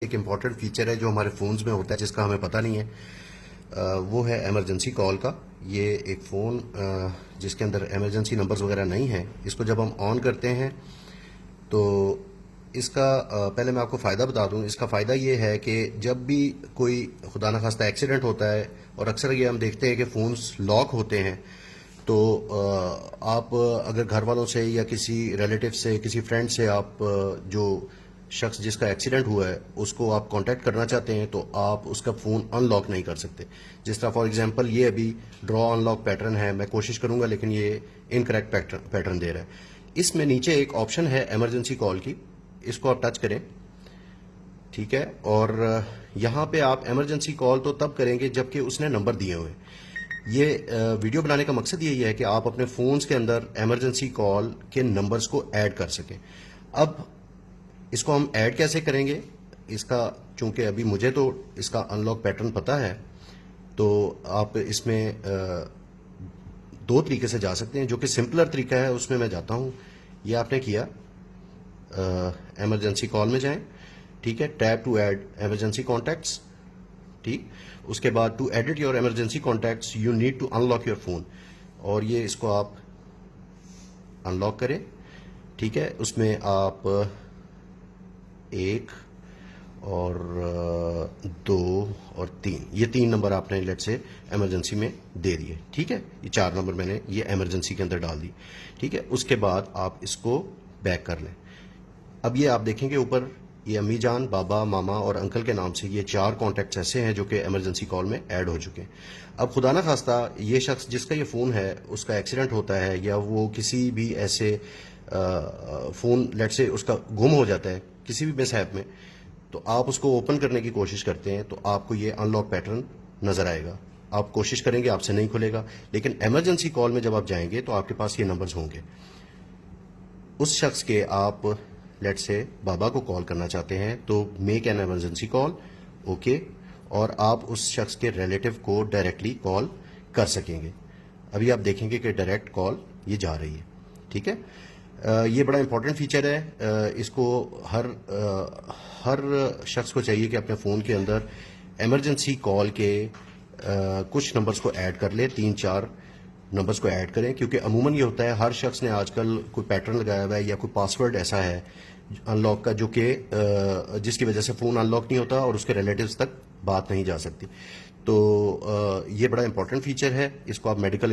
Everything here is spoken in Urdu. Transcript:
ایک امپورٹنٹ فیچر ہے جو ہمارے فونز میں ہوتا ہے جس کا ہمیں پتہ نہیں ہے، وہ ہے ایمرجنسی کال کا۔ یہ ایک فون جس کے اندر ایمرجنسی نمبرز وغیرہ نہیں ہیں، اس کو جب ہم آن کرتے ہیں تو اس کا پہلے میں آپ کو فائدہ بتا دوں۔ اس کا فائدہ یہ ہے کہ جب بھی کوئی خدا نخواستہ ایکسیڈنٹ ہوتا ہے، اور اکثر یہ ہم دیکھتے ہیں کہ فونز لاک ہوتے ہیں، تو آپ اگر گھر والوں سے یا کسی ریلیٹیو سے، کسی فرینڈ سے، آپ جو شخص جس کا ایکسیڈنٹ ہوا ہے اس کو آپ کانٹیکٹ کرنا چاہتے ہیں تو آپ اس کا فون ان لاک نہیں کر سکتے۔ جس طرح فار ایگزامپل یہ ابھی ڈرا ان لاک پیٹرن ہے، میں کوشش کروں گا لیکن یہ انکریکٹ پیٹرن دے رہا ہے۔ اس میں نیچے ایک آپشن ہے ایمرجنسی کال کی، اس کو آپ ٹچ کریں، ٹھیک ہے، اور یہاں پہ آپ ایمرجنسی کال تو تب کریں گے جبکہ اس نے نمبر دیے ہوئے ہیں۔ یہ ویڈیو بنانے کا مقصد یہی ہے کہ آپ اپنے فونز کے اندر ایمرجنسی کال کے نمبرز کو ایڈ کر سکیں۔ اب اس کو ہم ایڈ کیسے کریں گے؟ اس کا چونکہ ابھی مجھے تو اس کا ان لاک پیٹرن پتہ ہے، تو آپ اس میں دو طریقے سے جا سکتے ہیں۔ جو کہ سمپلر طریقہ ہے اس میں میں جاتا ہوں۔ یہ آپ نے کیا، ایمرجنسی کال میں جائیں، ٹھیک ہے، tap to add emergency contacts, ٹھیک، اس کے بعد to edit your emergency contacts you need to unlock your phone, اور یہ اس کو آپ ان لاک کریں، ٹھیک ہے۔ اس میں آپ ایک اور دو اور تین، یہ تین نمبر آپ نے لیٹ سے ایمرجنسی میں دے دیے، ٹھیک ہے۔ یہ چار نمبر میں نے یہ ایمرجنسی کے اندر ڈال دی، ٹھیک ہے۔ اس کے بعد آپ اس کو بیک کر لیں۔ اب یہ آپ دیکھیں گے اوپر یہ امی جان، بابا، ماما اور انکل کے نام سے یہ چار کانٹیکٹس ایسے ہیں جو کہ ایمرجنسی کال میں ایڈ ہو چکے ہیں۔ اب خدا نہ خواستہ یہ شخص جس کا یہ فون ہے اس کا ایکسیڈنٹ ہوتا ہے، یا وہ کسی بھی ایسے فون لیٹ سے اس کا گم ہو جاتا ہے کسی بھی مس ہیپ میں، تو آپ اس کو اوپن کرنے کی کوشش کرتے ہیں تو آپ کو یہ ان لاک پیٹرن نظر آئے گا۔ آپ کوشش کریں گے، آپ سے نہیں کھلے گا، لیکن ایمرجنسی کال میں جب آپ جائیں گے تو آپ کے پاس یہ نمبرز ہوں گے۔ اس شخص کے آپ لیٹ سے بابا کو کال کرنا چاہتے ہیں تو make an emergency call, okay, اور آپ اس شخص کے ریلیٹو کو ڈائریکٹلی کال کر سکیں گے۔ ابھی آپ دیکھیں گے کہ ڈائریکٹ کال یہ جا رہی ہے، ٹھیک ہے۔ یہ بڑا امپورٹنٹ فیچر ہے، اس کو ہر شخص کو چاہیے کہ اپنے فون کے اندر ایمرجنسی کال کے کچھ نمبرز کو ایڈ کر لے، تین چار نمبرز کو ایڈ کریں، کیونکہ عموماً یہ ہوتا ہے ہر شخص نے آج کل کوئی پیٹرن لگایا ہوا ہے یا کوئی پاسورڈ ایسا ہے ان لاک کا جو کہ جس کی وجہ سے فون ان لاک نہیں ہوتا اور اس کے ریلیٹیوز تک بات نہیں جا سکتی۔ تو یہ بڑا امپورٹنٹ فیچر ہے، اس کو آپ میڈیکل